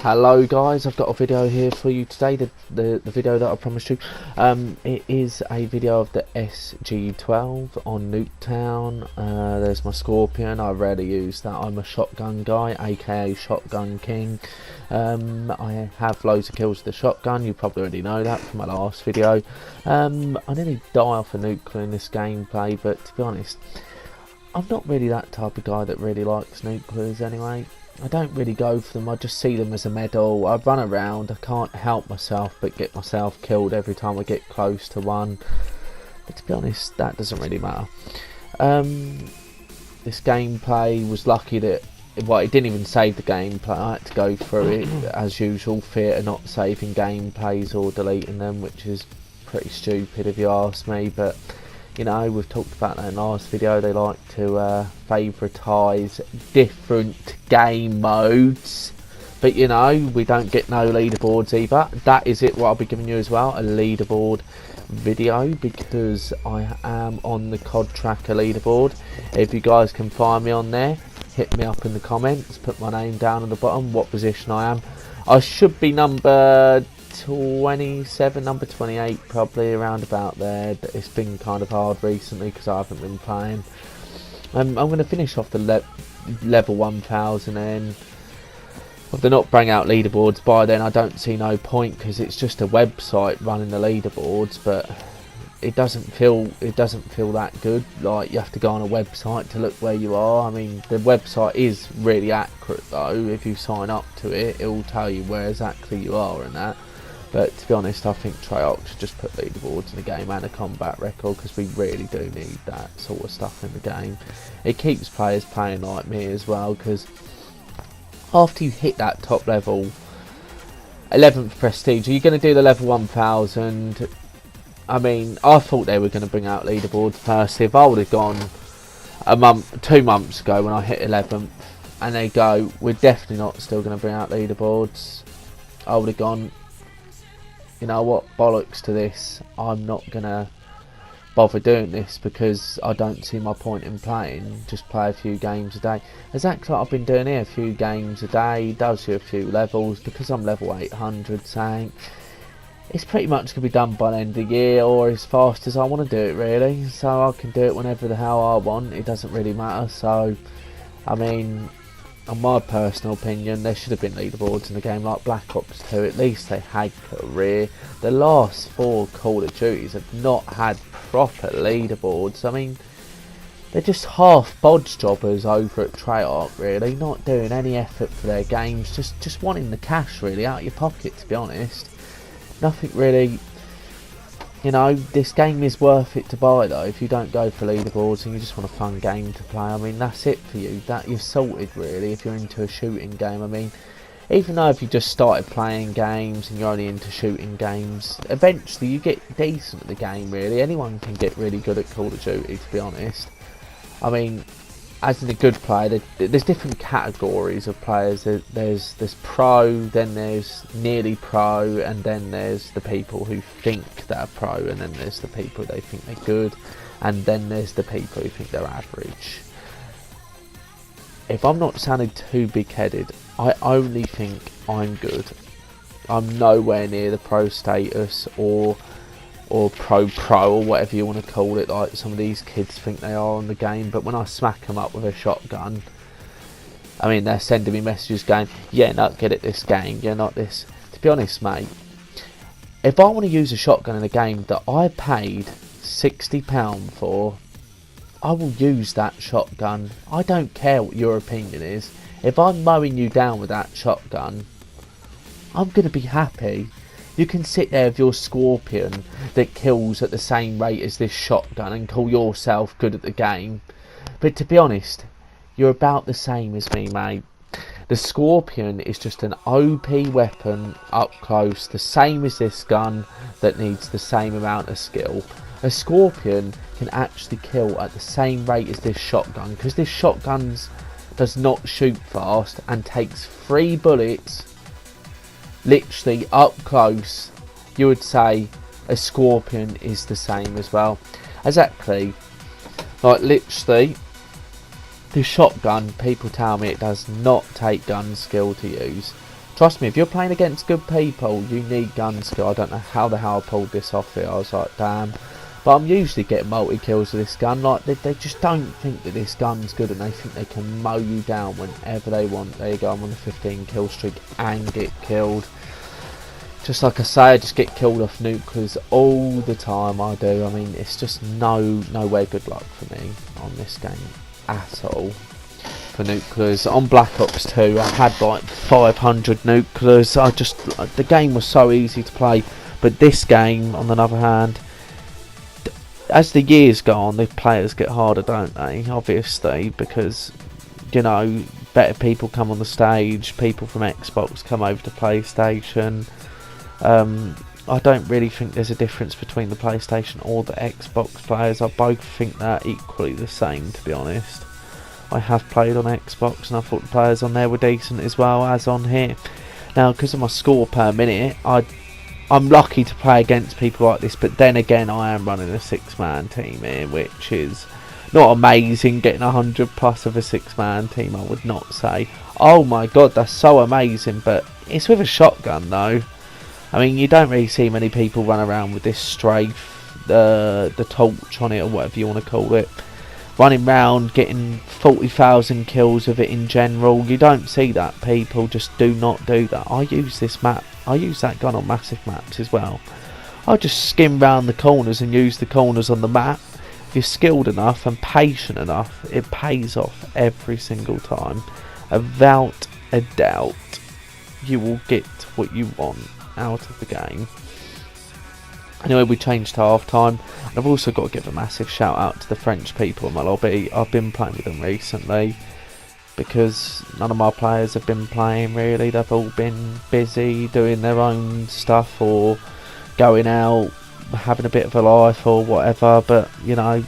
Hello guys, I've got a video here for you today, the video that I promised you. It is a video of the SG12 on Nuketown. There's my Scorpion. I rarely use that. I'm a shotgun guy, aka Shotgun King. I have loads of kills with the shotgun. You probably already know that from my last video. I nearly die off a nuclear in this gameplay, but to be honest, I'm not really that type of guy that really likes nuclears anyway. I don't really go for them. I just see them as a medal. I run around. I can't help myself but get myself killed every time I get close to one. But to be honest, that doesn't really matter. This gameplay was lucky that, well, it didn't even save the gameplay. I had to go through it as usual. Fear of not saving gameplays or deleting them, which is pretty stupid if you ask me. But you know, we've talked about that in the last video. They like to favoritise different game modes, but you know, we don't get no leaderboards either. That is it, what I'll be giving you as well, a leaderboard video, because I am on the COD Tracker leaderboard. If you guys can find me on there, hit me up in the comments, put my name down at the bottom, what position I am. I should be number 27, number 28, probably around about there. It's been kind of hard recently because I haven't been playing. I'm going to finish off the level 1000, and if they're not bring out leaderboards by then, I don't see no point, because it's just a website running the leaderboards. But it doesn't feel that good. Like, you have to go on a website to look where you are. I mean, the website is really accurate though. If you sign up to it, it will tell you where exactly you are and that. But to be honest, I think Treyarch should just put leaderboards in the game and a combat record, because we really do need that sort of stuff in the game. It keeps players playing like me as well, because after you hit that top level, 11th prestige, are you going to do the level 1000? I mean, I thought they were going to bring out leaderboards first. If I would have gone 2 months ago when I hit 11th, and they go, we're definitely not still going to bring out leaderboards, I would have gone, you know what, bollocks to this. I'm not going to bother doing this, because I don't see my point in playing. Just play a few games a day. Exactly like I've been doing here, a few games a day, does you a few levels, because I'm level 800 saying. It's pretty much going to be done by the end of the year, or as fast as I want to do it really. So I can do it whenever the hell I want. It doesn't really matter. So, I mean, in my personal opinion, there should have been leaderboards in the game like Black Ops 2. At least they had career. The last 4 Call of Duties have not had proper leaderboards. I mean, they're just half bodge jobbers over at Treyarch, really, not doing any effort for their games, just wanting the cash really out of your pocket, to be honest. Nothing really, you know. This game is worth it to buy though. If you don't go for leaderboards and you just want a fun game to play, I mean, that's it for you. That you're sorted really. If you're into a shooting game, I mean, even though if you just started playing games and you're only into shooting games, eventually you get decent at the game really. Anyone can get really good at Call of Duty, to be honest. I mean, as in a good player, there's different categories of players. There's pro, then there's nearly pro, and then there's the people who think they're pro, and then there's the people they think they're good, and then there's the people who think they're average. If I'm not sounding too big-headed, I only think I'm good. I'm nowhere near the pro status or pro or whatever you want to call it, like some of these kids think they are on the game. But when I smack them up with a shotgun, I mean, they're sending me messages going, "You're not good at this game, you're not this." To be honest, mate, if I want to use a shotgun in a game that I paid £60 for, I will use that shotgun. I don't care what your opinion is. If I'm mowing you down with that shotgun, I'm going to be happy. You can sit there with your Scorpion that kills at the same rate as this shotgun and call yourself good at the game. But to be honest, you're about the same as me, mate. The Scorpion is just an OP weapon up close, the same as this gun that needs the same amount of skill. A Scorpion can actually kill at the same rate as this shotgun, because this shotgun does not shoot fast and takes 3 bullets literally up close. You would say a Scorpion is the same as well. Exactly. Like, literally, the shotgun, people tell me it does not take gun skill to use. Trust me, if you're playing against good people, you need gun skill. I don't know how the hell I pulled this off here. I was like, damn. But I'm usually getting multi-kills with this gun. Like, they just don't think that this gun's good, and they think they can mow you down whenever they want. There you go, I'm on a 15 kill streak and get killed. Just like I say, I just get killed off nuclears all the time. I do. I mean, it's just nowhere good luck for me on this game at all. For nuclears on Black Ops 2, I had like 500 nuclears. The game was so easy to play. But this game, on the other hand, as the years go on, the players get harder, don't they? Obviously, because, you know, better people come on the stage. People from Xbox come over to PlayStation. I don't really think there's a difference between the PlayStation or the Xbox players. I both think they're equally the same, to be honest. I have played on Xbox and I thought the players on there were decent as well as on here. Now, because of my score per minute, I'm lucky to play against people like this, but then again, I am running a 6-man team here, which is not amazing. Getting 100 plus of a 6-man team, I would not say, oh my god, that's so amazing, but it's with a shotgun though. I mean, you don't really see many people run around with this strafe, the torch on it, or whatever you want to call it, running round getting 40,000 kills of it in general. You don't see that. People just do not do that. I use this map, I use that gun on massive maps as well. I just skim round the corners and use the corners on the map. If you're skilled enough and patient enough, it pays off every single time. Without a doubt, you will get what you want out of the game. Anyway, we changed to half time, and I've also got to give a massive shout out to the French people in my lobby. I've been playing with them recently because none of my players have been playing really. They've all been busy doing their own stuff or going out, having a bit of a life or whatever. But you know,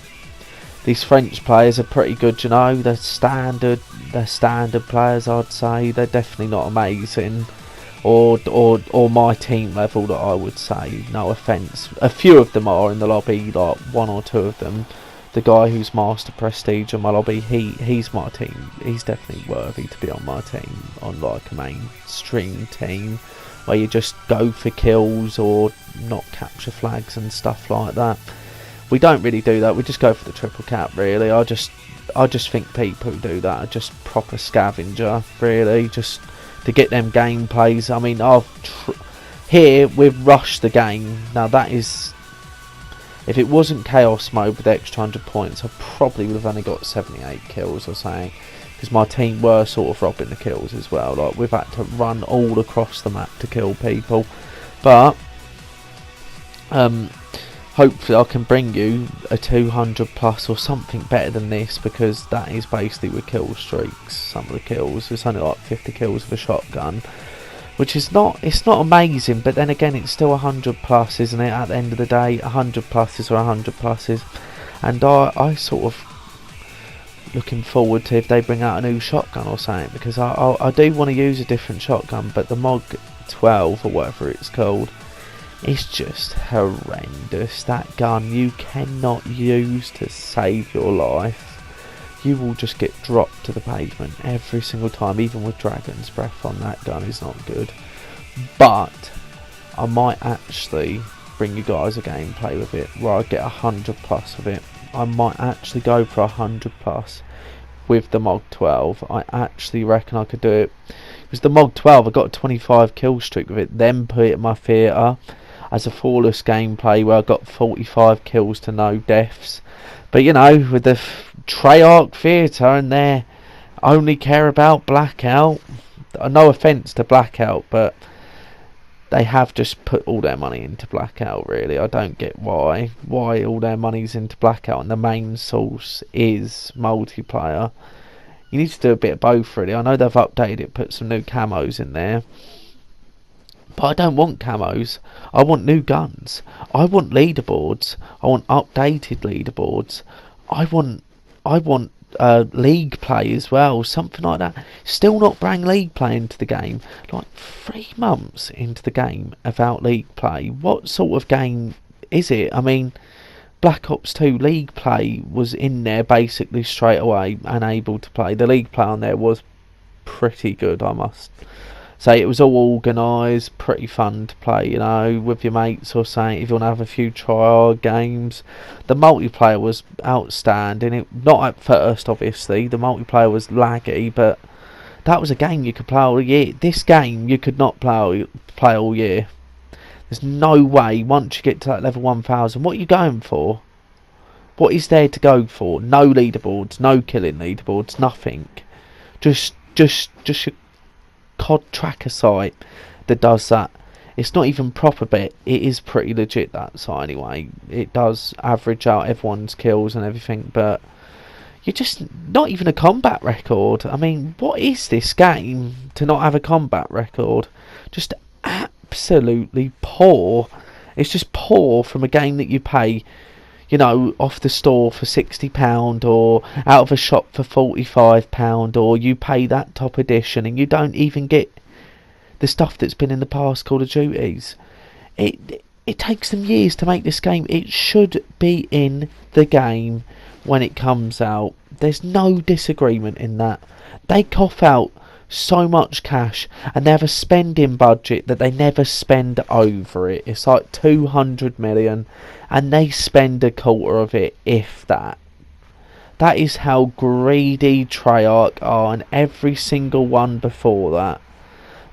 these French players are pretty good. You know, they're standard players. I'd say they're definitely not amazing. Or my team level that I would say, no offence. A few of them are in the lobby, like 1 or 2 of them. The guy who's Master Prestige in my lobby, he's my team. He's definitely worthy to be on my team, on like a mainstream team, where you just go for kills or not capture flags and stuff like that. We don't really do that, we just go for the triple cap really. I just think people who do that are just proper scavenger, really, just to get them gameplays. I mean, here we've rushed the game. Now that is, if it wasn't chaos mode with extra 100 points, I probably would have only got 78 kills or something, because my team were sort of robbing the kills as well. Like, we've had to run all across the map to kill people. But hopefully I can bring you a 200 plus or something better than this, because that is basically with kill streaks. Some of the kills, it's only like 50 kills with a shotgun, which is it's not amazing, but then again, it's still 100 plus, isn't it? At the end of the day, 100 pluses are 100 pluses, and I sort of looking forward to if they bring out a new shotgun or something, because I do want to use a different shotgun, but the Mod 12 or whatever it's called, it's just horrendous. That gun you cannot use to save your life. You will just get dropped to the pavement every single time. Even with Dragon's Breath on, that gun is not good. But I might actually bring you guys a gameplay with it where I get 100 plus of it. I might actually go for 100 plus with the Mod 12. I actually reckon I could do it. It was the Mod 12, I got a 25 kill streak with it, then put it in my theatre as a flawless gameplay where I got 45 kills to no deaths. But you know, with the Treyarch Theatre and they only care about Blackout, no offence to Blackout, but they have just put all their money into Blackout really. I don't get why all their money's into Blackout and the main source is multiplayer. You need to do a bit of both really. I know they've updated it, put some new camos in there, but I don't want camos. I want new guns. I want leaderboards. I want updated leaderboards. I want league play as well, something like that. Still not bring league play into the game. Like 3 months into the game without league play. What sort of game is it? I mean, Black Ops 2 league play was in there basically straight away and able to play. The league play on there was pretty good, I must Say it was all organised, pretty fun to play, you know, with your mates or something. If you want to have a few try-hard games, the multiplayer was outstanding. It not at first, obviously. The multiplayer was laggy, but that was a game you could play all year. This game you could not play all year. There's no way. Once you get to that level 1000, what are you going for? What is there to go for? No leaderboards, no killing leaderboards, nothing. Just your COD tracker site that does that. It's not even proper bit. It is pretty legit, that site anyway. It does average out everyone's kills and everything, but you're just not even a combat record. I mean, what is this game to not have a combat record? Just absolutely poor. It's just poor from a game that you pay, you know, off the store for £60 or out of a shop for £45, or you pay that top edition and you don't even get the stuff that's been in the past Call of Duties. It takes them years to make this game. It should be in the game when it comes out. There's no disagreement in that. They cough out so much cash and they have a spending budget that they never spend over it. It's like 200 million and they spend a quarter of it, if that. That is how greedy Treyarch are, and every single one before that.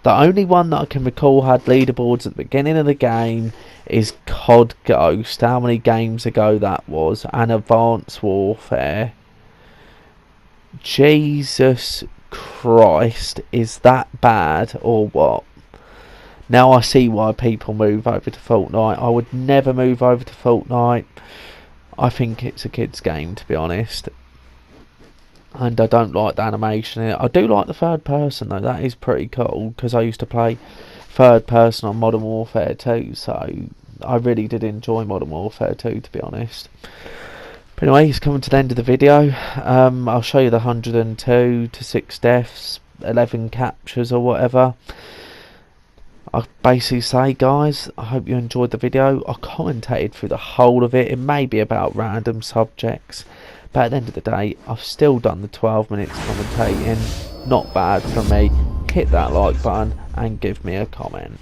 The only one that I can recall had leaderboards at the beginning of the game is COD Ghost. How many games ago that was? And Advanced Warfare. Jesus Christ, is that bad or what? Now I see why people move over to Fortnite. I would never move over to Fortnite. I think it's a kid's game, to be honest. And I don't like the animation in it. I do like the third person though. That is pretty cool, because I used to play third person on Modern Warfare 2, so I really did enjoy Modern Warfare 2, to be honest. But anyway, it's coming to the end of the video. I'll show you the 102 to 6 deaths, 11 captures or whatever. I basically say, guys, I hope you enjoyed the video. I commentated through the whole of it. It may be about random subjects, but at the end of the day, I've still done the 12 minutes commentating. Not bad for me. Hit that like button and give me a comment.